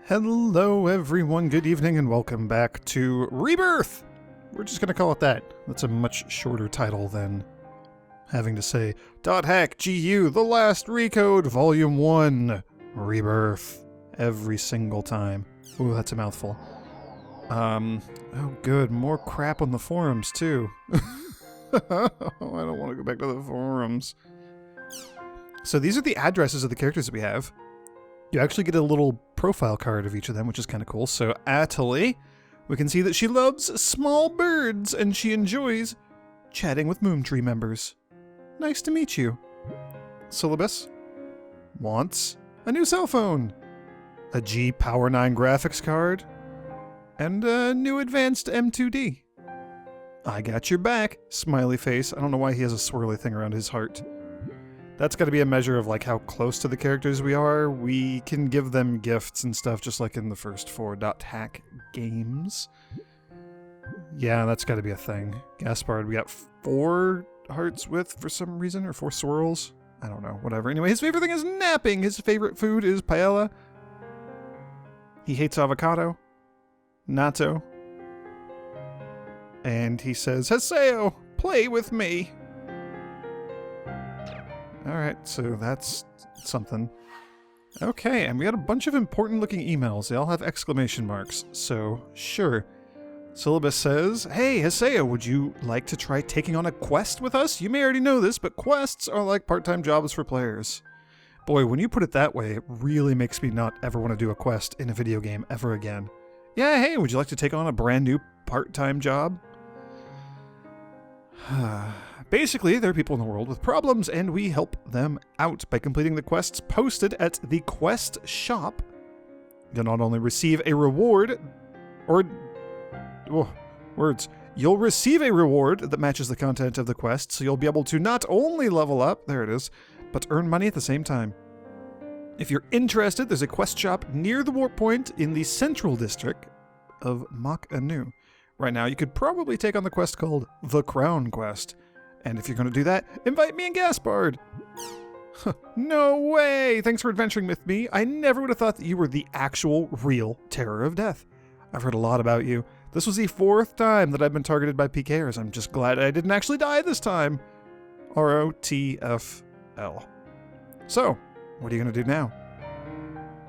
Hello everyone, good evening and welcome back to Rebirth! We're just gonna call it that. That's a much shorter title than having to say .hack GU The Last Recode Volume 1 Rebirth every single time. Ooh, that's a mouthful. Oh good, more crap on the forums too. I don't want to go back to the forums. So these are the addresses of the characters that we have. You actually get a little profile card of each of them, which is kind of cool. So Atali, we can see that she loves small birds and she enjoys chatting with Moontree members. Nice to meet you. Syllabus wants a new cell phone, a G Power 9 graphics card, and a new advanced M2D. I got your back, smiley face. I don't know why he has a swirly thing around his heart. That's got to be a measure of like how close to the characters we are. We can give them gifts and stuff just like in the first 4 .hack games. Yeah, that's got to be a thing. Gaspard, we got 4 hearts with for some reason, or 4 swirls. I don't know, whatever. Anyway, his favorite thing is napping. His favorite food is paella. He hates avocado. Natto. And he says, Haseo, play with me. Alright, so that's something. Okay, and we got a bunch of important looking emails. They all have exclamation marks, so sure. Syllabus says, hey, Haseo, would you like to try taking on a quest with us? You may already know this, but quests are like part-time jobs for players. Boy, when you put it that way, it really makes me not ever want to do a quest in a video game ever again. Yeah, hey, would you like to take on a brand new part-time job? Basically, there are people in the world with problems, and we help them out by completing the quests posted at the quest shop. You'll not only receive a reward, You'll receive a reward that matches the content of the quest, so you'll be able to not only level up, there it is, but earn money at the same time. If you're interested, there's a quest shop near the warp point in the central district of Mach Anu. Right now, you could probably take on the quest called The Crown Quest. And if you're going to do that, invite me and Gaspard! No way! Thanks for adventuring with me. I never would have thought that you were the actual, real Terror of Death. I've heard a lot about you. This was the 4th time that I've been targeted by PKers. I'm just glad I didn't actually die this time. ROTFL. So, what are you going to do now?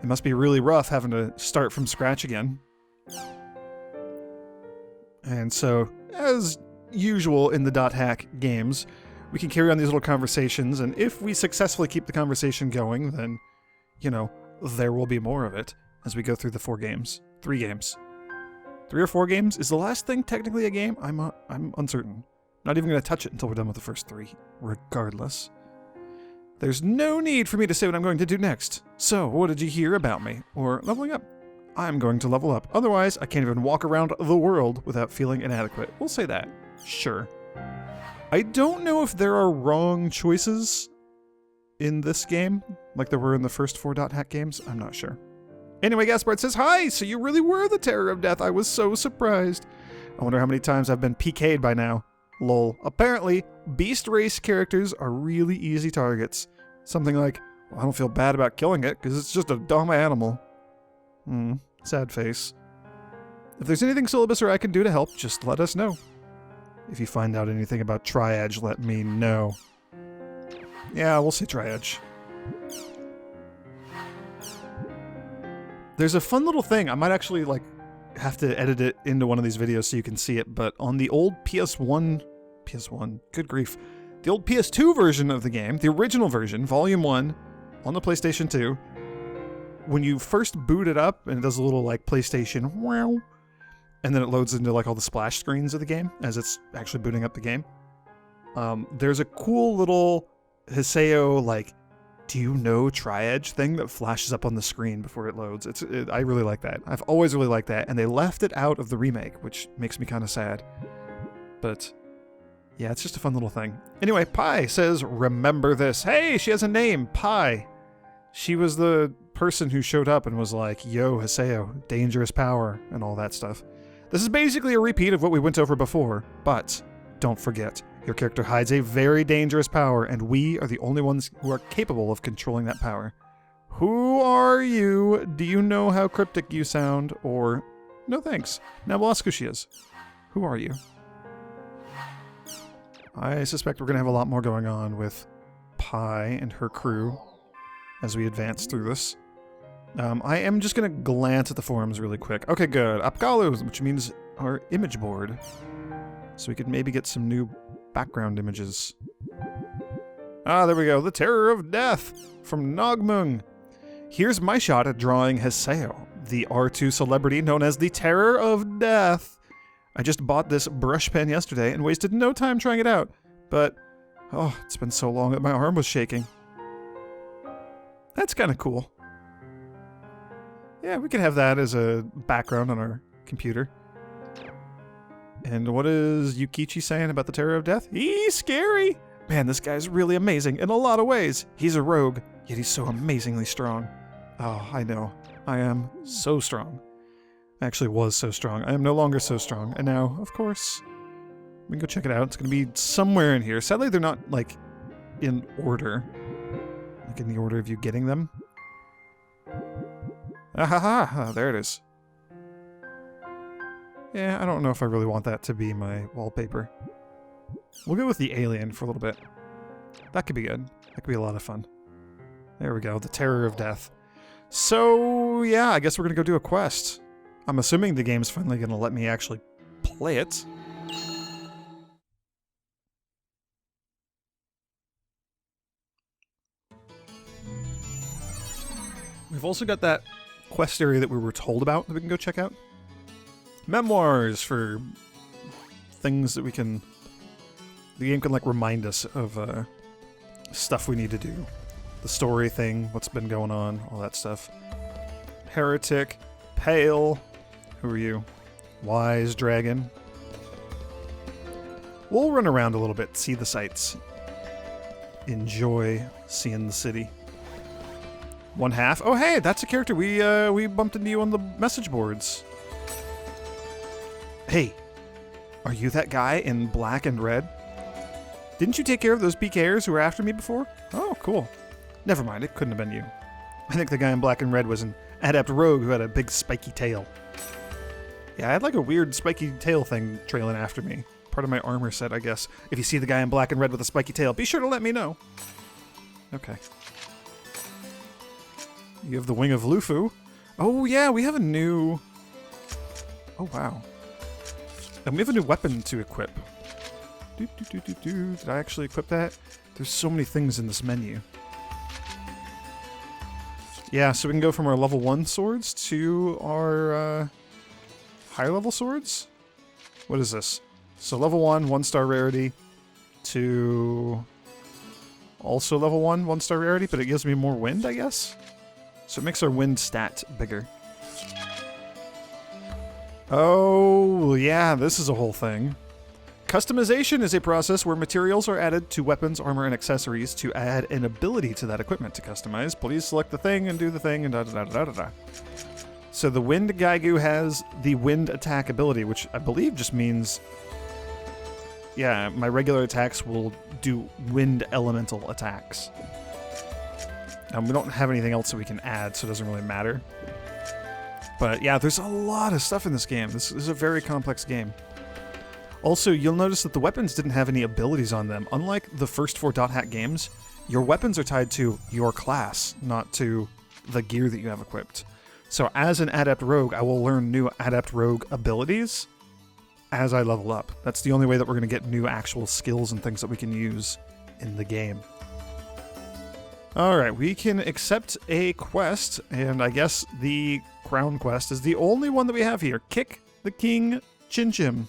It must be really rough having to start from scratch again. And so, as usual in the .hack games, we can carry on these little conversations, and if we successfully keep the conversation going, then, you know, there will be more of it as we go through the 4 games. 3 games. 3 or 4 games? Is the last thing technically a game? I'm uncertain. Not even going to touch it until we're done with the first 3, regardless. There's no need for me to say what I'm going to do next. So, what did you hear about me? Or leveling up? I'm going to level up. Otherwise, I can't even walk around the world without feeling inadequate. We'll say that. Sure. I don't know if there are wrong choices in this game, like there were in the first 4 .hack games. I'm not sure. Anyway, Gaspard says, hi, so you really were the Terror of Death. I was so surprised. I wonder how many times I've been PK'd by now. Lol. Apparently, beast race characters are really easy targets. Something like, well, I don't feel bad about killing it, because it's just a dumb animal. Sad face. If there's anything Syllabus or I can do to help, just let us know. If you find out anything about Triage, let me know. Yeah, we'll say Triage. There's a fun little thing. I might actually, like, have to edit it into one of these videos so you can see it, but on the old PS1, good grief. The old PS2 version of the game, the original version, Volume 1, on the PlayStation 2, when you first boot it up, and it does a little, like, PlayStation wow, and then it loads into, like, all the splash screens of the game as it's actually booting up the game. There's a cool little Haseo, like, do you know Triage thing that flashes up on the screen before it loads. I really like that. I've always really liked that, and they left it out of the remake, which makes me kind of sad. But, yeah, it's just a fun little thing. Anyway, Pi says, remember this. Hey, she has a name, Pi. She was the person who showed up and was like, yo, Haseo, dangerous power, and all that stuff. This is basically a repeat of what we went over before, but don't forget, your character hides a very dangerous power, and we are the only ones who are capable of controlling that power. Who are you? Do you know how cryptic you sound? Or, no thanks. Now we'll ask who she is. Who are you? I suspect we're going to have a lot more going on with Pi and her crew as we advance through this. I am just going to glance at the forums really quick. Okay, good. Apgalu, which means our image board. So we could maybe get some new background images. Ah, there we go. The Terror of Death from Nogmung. Here's my shot at drawing Haseo, the R2 celebrity known as the Terror of Death. I just bought this brush pen yesterday and wasted no time trying it out. But, oh, it's been so long that my arm was shaking. That's kind of cool. Yeah, we could have that as a background on our computer. And what is Yukichi saying about the Terror of Death? He's scary! Man, this guy's really amazing in a lot of ways. He's a rogue, yet he's so amazingly strong. Oh, I know. I am so strong. I actually was so strong. I am no longer so strong. And now, of course, we can go check it out. It's going to be somewhere in here. Sadly, they're not, like, in order. Like, in the order of you getting them. Ah, there it is. Yeah, I don't know if I really want that to be my wallpaper. We'll go with the alien for a little bit. That could be good. That could be a lot of fun. There we go, the Terror of Death. So, yeah, I guess we're gonna go do a quest. I'm assuming the game's finally gonna let me actually play it. We've also got that quest area that we were told about that we can go check out. Memoirs for things that we can... The game can, like, remind us of stuff we need to do. The story thing, what's been going on, all that stuff. Heretic, Pale, who are you? Wise Dragon. We'll run around a little bit, see the sights. Enjoy seeing the city. One half. Oh, hey, that's a character. We bumped into you on the message boards. Hey, are you that guy in black and red? Didn't you take care of those PKers who were after me before? Oh, cool. Never mind, it couldn't have been you. I think the guy in black and red was an adept rogue who had a big spiky tail. Yeah, I had like a weird spiky tail thing trailing after me. Part of my armor set, I guess. If you see the guy in black and red with a spiky tail, be sure to let me know. Okay. You have the Wing of Lufu. Oh yeah, we have a new... Oh wow. And we have a new weapon to equip. Did I actually equip that? There's so many things in this menu. Yeah, so we can go from our level 1 swords to our higher level swords? What is this? So level 1, 1-star rarity, to also level 1, 1-star rarity, but it gives me more wind, I guess? So it makes our wind stat bigger. Oh, yeah, this is a whole thing. Customization is a process where materials are added to weapons, armor, and accessories to add an ability to that equipment to customize. Please select the thing and do the thing and da-da-da-da-da-da. So the Wind Gaigu has the Wind Attack ability, which I believe just means... Yeah, my regular attacks will do Wind Elemental attacks. We don't have anything else that we can add, so it doesn't really matter. But yeah, there's a lot of stuff in this game. This is a very complex game. Also, you'll notice that the weapons didn't have any abilities on them. Unlike the first 4 Dot Hack games, your weapons are tied to your class, not to the gear that you have equipped. So as an Adept Rogue, I will learn new Adept Rogue abilities as I level up. That's the only way that we're going to get new actual skills and things that we can use in the game. Alright, we can accept a quest, and I guess the crown quest is the only one that we have here. Kick the King Chim Chim.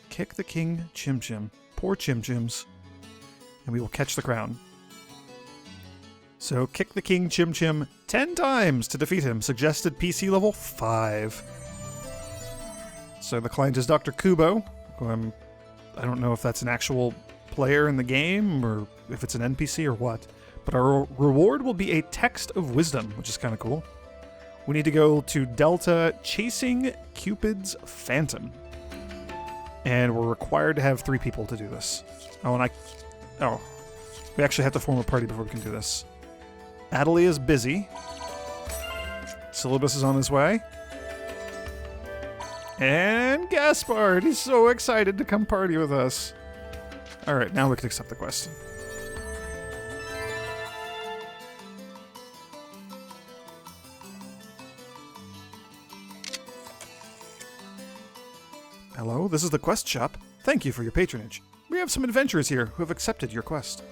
Kick the King Chim Chim. Poor Chim Chims. And we will catch the crown. So, kick the King Chim Chim 10 times to defeat him. Suggested PC level 5. So the client is Dr. Kubo, who I don't know if that's an actual player in the game, or if it's an NPC or what. But our reward will be a Text of Wisdom, which is kind of cool. We need to go to Delta chasing Cupid's Phantom. And we're required to have 3 people to do this. Oh, we actually have to form a party before we can do this. Adelie is busy. Syllabus is on his way. And Gaspard, he's so excited to come party with us. Alright, now we can accept the quest. Hello, this is the quest shop. Thank you for your patronage. We have some adventurers here who have accepted your quest.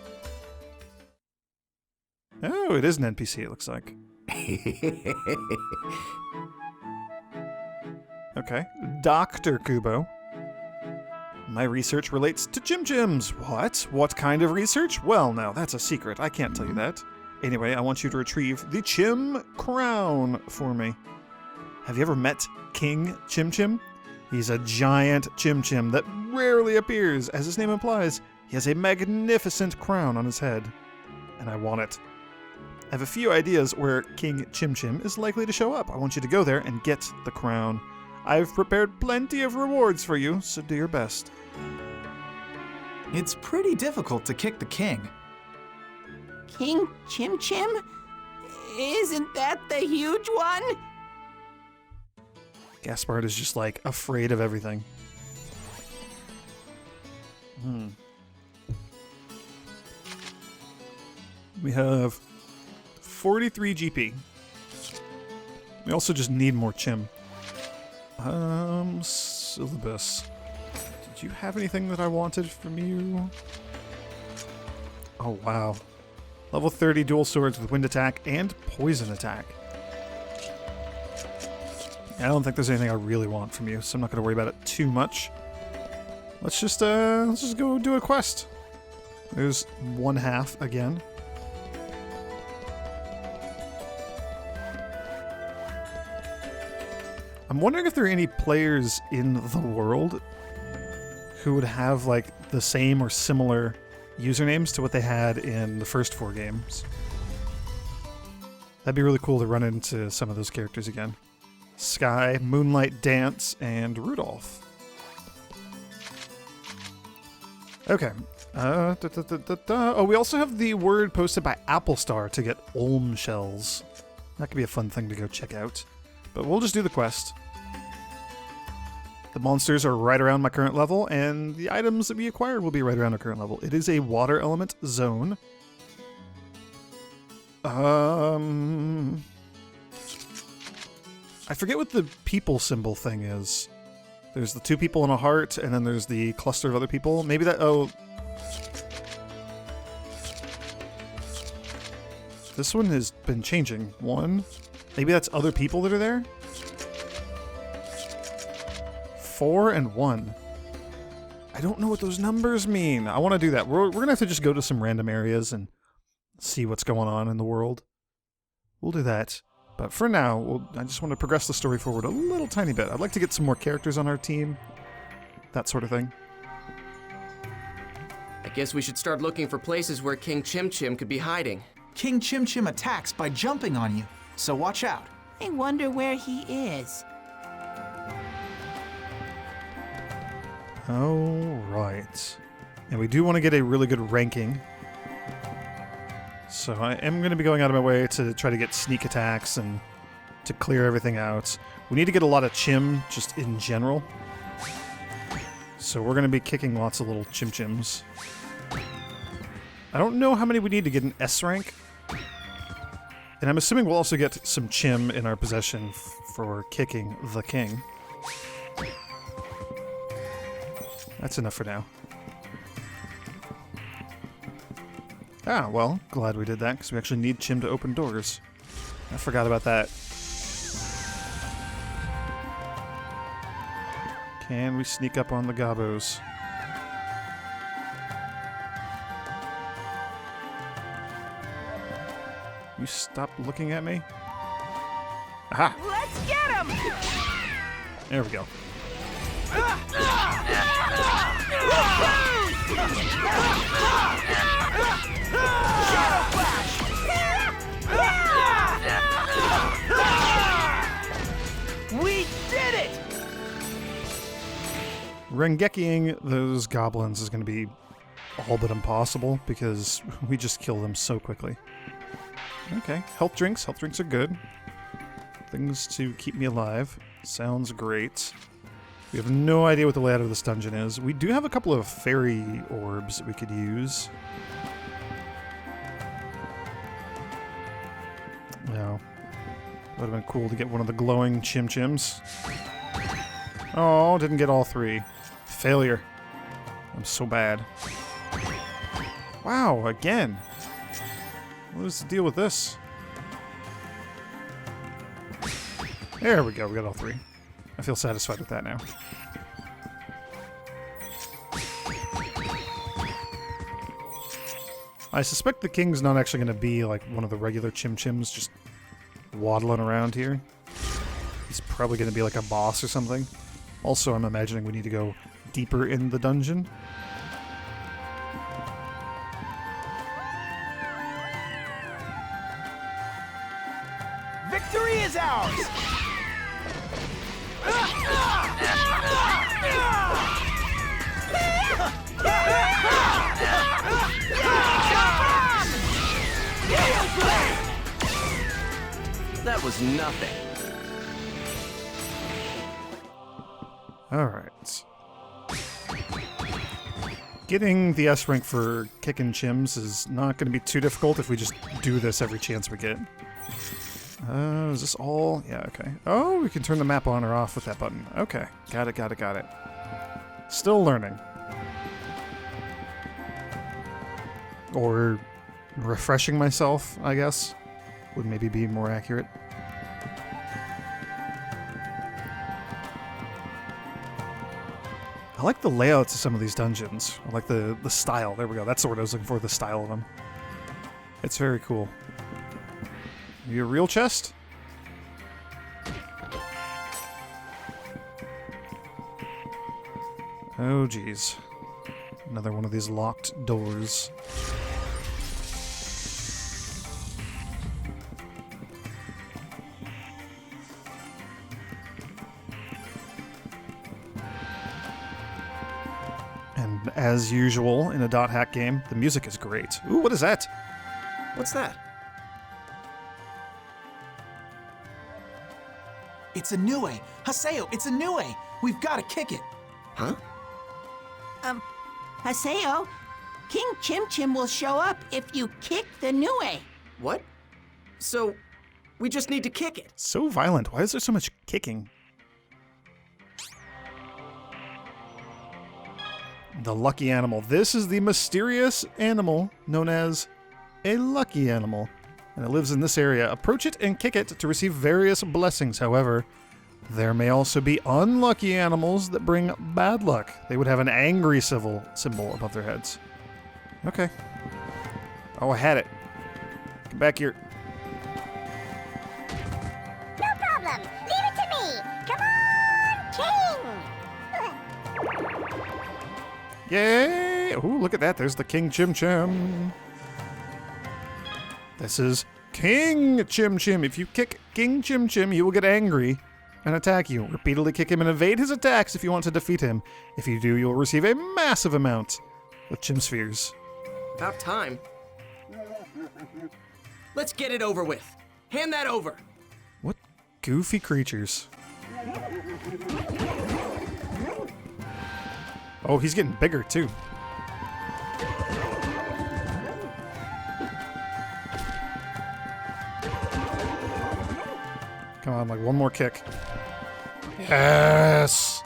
Oh, it is an NPC, it looks like. Okay. Dr. Kubo. My research relates to Chim Chims. What? What kind of research? Well, now, that's a secret. I can't tell you that. Anyway, I want you to retrieve the Chim Crown for me. Have you ever met King Chim Chim? He's a giant Chim Chim that rarely appears. As his name implies, he has a magnificent crown on his head. And I want it. I have a few ideas where King Chim Chim is likely to show up. I want you to go there and get the crown. I've prepared plenty of rewards for you, so do your best. It's pretty difficult to kick the king. King Chim Chim? Isn't that the huge one? Gaspard is just like afraid of everything. We have 43 GP. We also just need more Chim. Syllabus. Did you have anything that I wanted from you? Oh, wow. Level 30 dual swords with wind attack and poison attack. I don't think there's anything I really want from you, so I'm not going to worry about it too much. Let's just go do a quest. There's 1/2 again. I'm wondering if there are any players in the world who would have like the same or similar usernames to what they had in the first 4 games. That'd be really cool to run into some of those characters again. Sky, Moonlight Dance, and Rudolph. Okay. Oh, we also have the word posted by Applestar to get Olm shells. That could be a fun thing to go check out. But we'll just do the quest. The monsters are right around my current level, and the items that we acquired will be right around our current level. It is a water element zone. I forget what the people symbol thing is. There's the 2 people in a heart, and then there's the cluster of other people. Maybe that... Oh. This one has been changing. 1. Maybe that's other people that are there? 4 and 1. I don't know what those numbers mean. I want to do that. We're going to have to just go to some random areas and see what's going on in the world. We'll do that. But for now, I just want to progress the story forward a little tiny bit. I'd like to get some more characters on our team. That sort of thing. I guess we should start looking for places where King Chim Chim could be hiding. King Chim Chim attacks by jumping on you, so watch out. I wonder where he is. Alright. And we do want to get a really good ranking. So I am going to be going out of my way to try to get sneak attacks and to clear everything out. We need to get a lot of Chim just in general. So we're going to be kicking lots of little Chim Chims. I don't know how many we need to get an S rank. And I'm assuming we'll also get some Chim in our possession for kicking the king. That's enough for now. Ah, well, glad we did that, because we actually need Chim to open doors. I forgot about that. Can we sneak up on the gobos? You stop looking at me? Aha! Let's get him! There we go. We did it! Rengekiing those goblins is going to be all but impossible because we just kill them so quickly. Okay, health drinks. Health drinks are good. Things to keep me alive. Sounds great. We have no idea what the layout of this dungeon is. We do have a couple of fairy orbs that we could use. No. Would have been cool to get one of the glowing Chim Chims. Oh, didn't get all three. Failure. I'm so bad. Wow, again. What is the deal with this? There we go, we got all three. I feel satisfied with that now. I suspect the king's not actually going to be like one of the regular Chim Chims just waddling around here. He's probably going to be like a boss or something. Also, I'm imagining we need to go deeper in the dungeon. Victory is ours! That was nothing. Alright. Getting the S rank for kicking chims is not going to be too difficult if we just do this every chance we get. Is this all? Yeah, okay. Oh, we can turn the map on or off with that button. Okay, got it, got it, got it. Still learning. Or refreshing myself, I guess, would maybe be more accurate. I like the layouts of some of these dungeons. I like the style. There we go. That's the word I was looking for, the style of them. It's very cool. Are you a real chest? Oh, geez. Another one of these locked doors. And as usual in a dot hack game, the music is great. Ooh, what is that? What's that? It's a Nue. Haseo, it's a Nue. We've got to kick it. Huh? Haseo, King Chim Chim will show up if you kick the Nue. What? So, we just need to kick it. So violent. Why is there so much kicking? The lucky animal. This is the mysterious animal known as a lucky animal. And it lives in this area. Approach it and kick it to receive various blessings. However, there may also be unlucky animals that bring bad luck. They would have an angry symbol above their heads. Okay. Oh, I had it. Get back here. No problem. Leave it to me. Come on, King. Yay! Ooh, look at that. There's the King Chim Chim. This is King Chim Chim. If you kick King Chim Chim, he will get angry and attack you. Repeatedly kick him and evade his attacks if you want to defeat him. If you do, you'll receive a massive amount of Chim Spheres. About time. Let's get it over with. Hand that over. What goofy creatures. Oh, he's getting bigger too. Come on, like one more kick. Yes!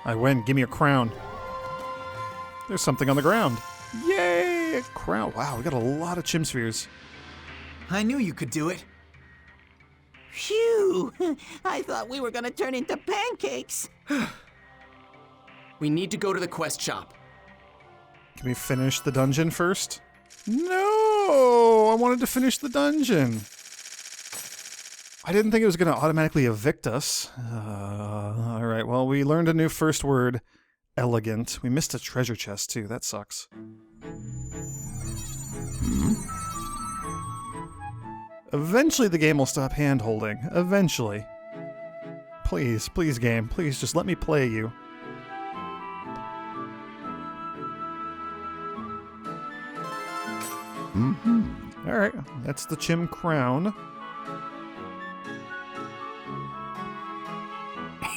I win. Give me a crown. There's something on the ground. Yay! A crown. Wow, we got a lot of Chim Spheres. I knew you could do it. Phew! I thought we were gonna turn into pancakes. We need to go to the quest shop. Can we finish the dungeon first? No! I wanted to finish the dungeon. I didn't think it was going to automatically evict us. Alright, well, we learned a new first word. Elegant. We missed a treasure chest, too. That sucks. Eventually the game will stop hand-holding. Eventually. Please, please, game. Please, just let me play you. Alright, That's the Chim crown.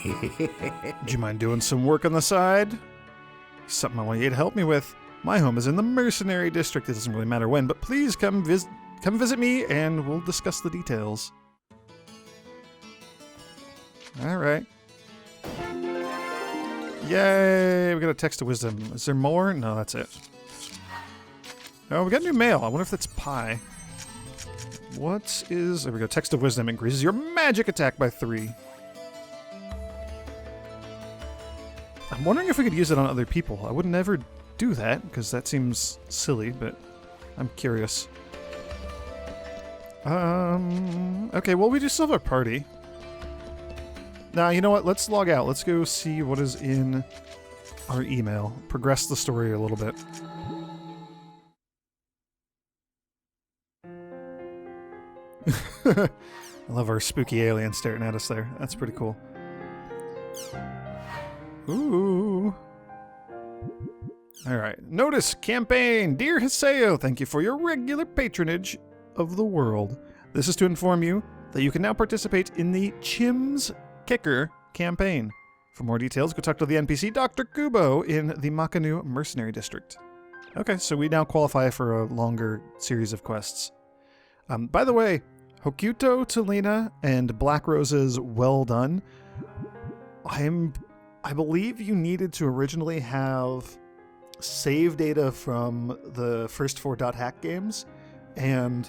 Do you mind doing some work on the side? Something I want you to help me with. My home is in the mercenary district. It doesn't really matter when, but please come visit me and we'll discuss the details. Alright. Yay! We got a text of wisdom. Is there more? No, that's it. Oh, we got new mail. I wonder if that's pie. What is... There we go. Text of wisdom increases your magic attack by 3. I'm wondering if we could use it on other people. I would never do that, because that seems silly, but I'm curious. Okay, well, we just still have our party. Now, you know what? Let's log out. Let's go see what is in our email. Progress the story a little bit. I love our spooky alien staring at us there. That's pretty cool. Ooh. Alright. Notice campaign. Dear Haseo, thank you for your regular patronage of the world. This is to inform you that you can now participate in the Chim's Kicker campaign. For more details, go talk to the NPC Dr. Kubo in the Makanu Mercenary District. Okay, so we now qualify for a longer series of quests. By the way, Hokuto to Lena and Black Rose's Well Done. I believe you needed to originally have save data from the first 4 .hack games, and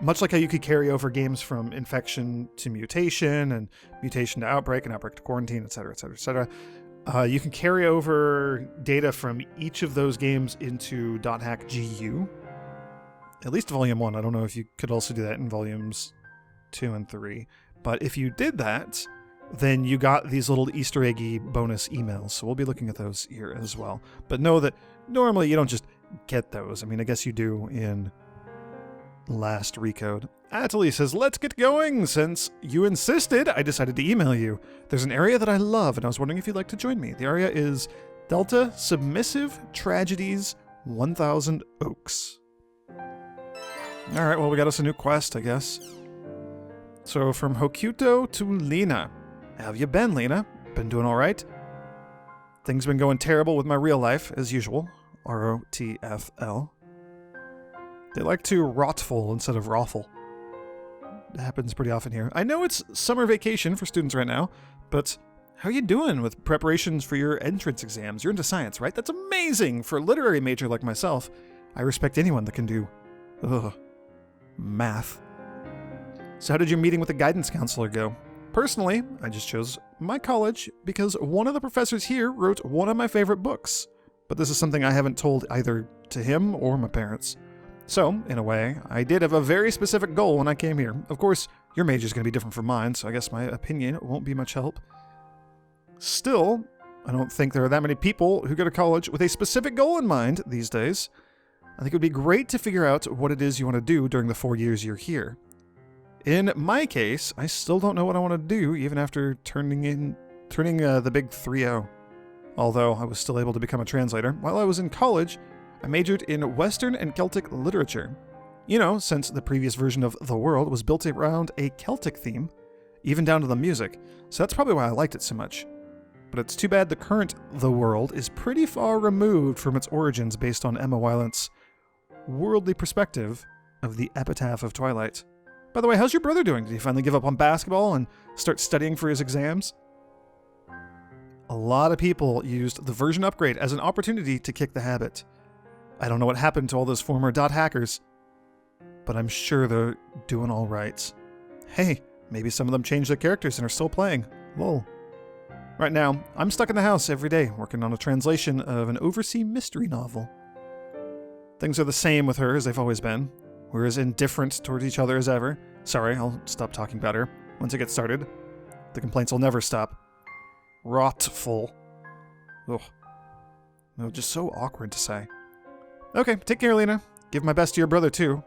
much like how you could carry over games from infection to mutation, and mutation to outbreak, and outbreak to quarantine, etc., etc., etc., you can carry over data from each of those games into .hack GU. At least Volume 1. I don't know if you could also do that in Volumes 2 and 3. But if you did that, then you got these little Easter eggy bonus emails. So we'll be looking at those here as well. But know that normally you don't just get those. I mean, I guess you do in last Recode. Atali says, let's get going. Since you insisted, I decided to email you. There's an area that I love, and I was wondering if you'd like to join me. The area is Delta Submissive Tragedies 1000 Oaks. Alright, well, we got us a new quest, I guess. So, from Hokuto to Lena. How have you been, Lena? Been doing alright? Things been going terrible with my real life, as usual. ROTFL. They like to rotful instead of rawful. It happens pretty often here. I know it's summer vacation for students right now, but how are you doing with preparations for your entrance exams? You're into science, right? That's amazing! For a literary major like myself, I respect anyone that can do... math. So how did your meeting with the guidance counselor go? Personally, I just chose my college because one of the professors here wrote one of my favorite books. But this is something I haven't told either to him or my parents. So, in a way, I did have a very specific goal when I came here. Of course, your major is going to be different from mine, so I guess my opinion won't be much help. Still, I don't think there are that many people who go to college with a specific goal in mind these days. I think it would be great to figure out what it is you want to do during the 4 years you're here. In my case, I still don't know what I want to do even after turning the big 3-0. Although I was still able to become a translator. While I was in college, I majored in Western and Celtic literature. You know, since the previous version of The World was built around a Celtic theme, even down to the music, so that's probably why I liked it so much. But it's too bad the current The World is pretty far removed from its origins based on Emma Wylant's worldly perspective of the epitaph of Twilight. By the way, how's your brother doing? Did he finally give up on basketball and start studying for his exams? A lot of people used the version upgrade as an opportunity to kick the habit. I don't know what happened to all those former .hackers, but I'm sure they're doing all right. Hey, maybe some of them changed their characters and are still playing. Lol. Right now, I'm stuck in the house every day working on a translation of an overseas mystery novel. Things are the same with her as they've always been. We're as indifferent towards each other as ever. Sorry, I'll stop talking about her once it gets started. The complaints will never stop. Rotful. Ugh. No, just so awkward to say. Okay, take care, Lena. Give my best to your brother, too.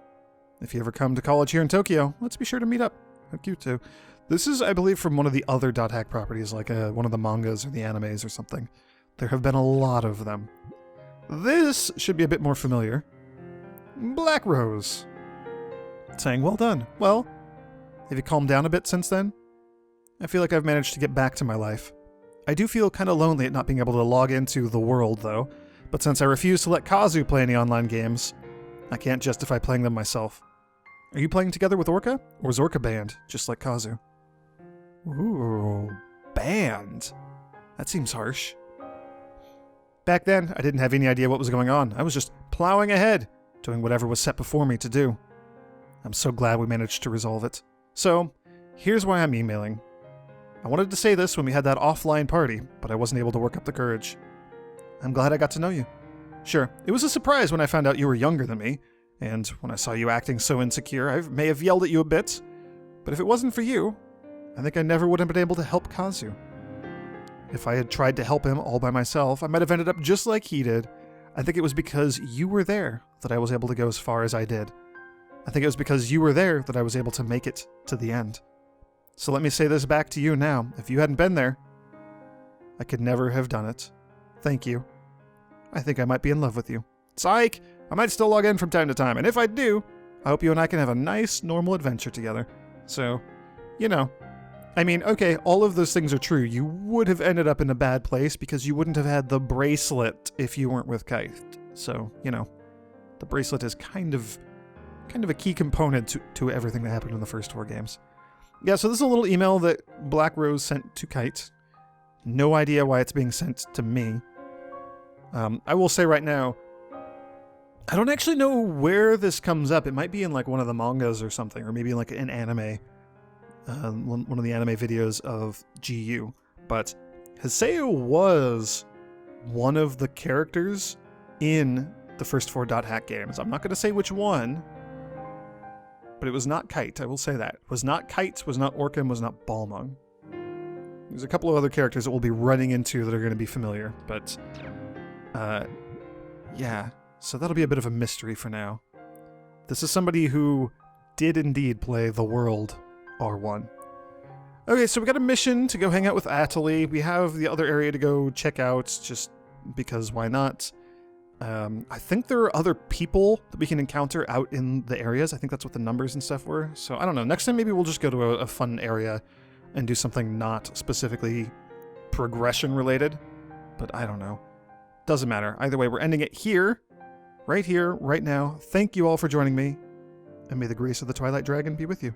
If you ever come to college here in Tokyo, let's be sure to meet up. How cute, too. This is, I believe, from one of the other .hack properties, like one of the mangas or the animes or something. There have been a lot of them. This should be a bit more familiar. Black Rose. saying, well done. Well, have you calmed down a bit since then? I feel like I've managed to get back to my life. I do feel kind of lonely at not being able to log into the world, though, but since I refuse to let Kazu play any online games, I can't justify playing them myself. Are you playing together with Orca? Or is Orca banned, just like Kazu? Ooh, banned? That seems harsh. Back then, I didn't have any idea what was going on. I was just plowing ahead, doing whatever was set before me to do. I'm so glad we managed to resolve it. So, here's why I'm emailing. I wanted to say this when we had that offline party, but I wasn't able to work up the courage. I'm glad I got to know you. Sure, it was a surprise when I found out you were younger than me, and when I saw you acting so insecure, I may have yelled at you a bit, but if it wasn't for you, I think I never would have been able to help Kazu. If I had tried to help him all by myself, I might have ended up just like he did. I think it was because you were there that I was able to go as far as I did. I think it was because you were there that I was able to make it to the end. So let me say this back to you now. If you hadn't been there, I could never have done it. Thank you. I think I might be in love with you. Psych! I might still log in from time to time, and if I do, I hope you and I can have a nice, normal adventure together. So, you know. I mean, okay, all of those things are true. You would have ended up in a bad place because you wouldn't have had the bracelet if you weren't with Kite. So, you know, the bracelet is kind of a key component to everything that happened in the first 4 games. Yeah, so this is a little email that Black Rose sent to Kite. No idea why it's being sent to me. I will say right now, I don't actually know where this comes up. It might be in like one of the mangas or something, or maybe like an anime. One of the anime videos of GU, but Haseo was one of the characters in the first 4 Dot Hack games. I'm not going to say which one, but it was not Kite, I will say that. It was not Kite, was not Orca, was not Balmung. There's a couple of other characters that we'll be running into that are going to be familiar, but yeah, so that'll be a bit of a mystery for now. This is somebody who did indeed play the world R1. Okay, so we got a mission to go hang out with Atali. We have the other area to go check out, just because why not? I think there are other people that we can encounter out in the areas. I think that's what the numbers and stuff were. So I don't know. Next time maybe we'll just go to a fun area and do something not specifically progression related. But I don't know. Doesn't matter. Either way, we're ending it here, right now. Thank you all for joining me, and may the grace of the Twilight Dragon be with you.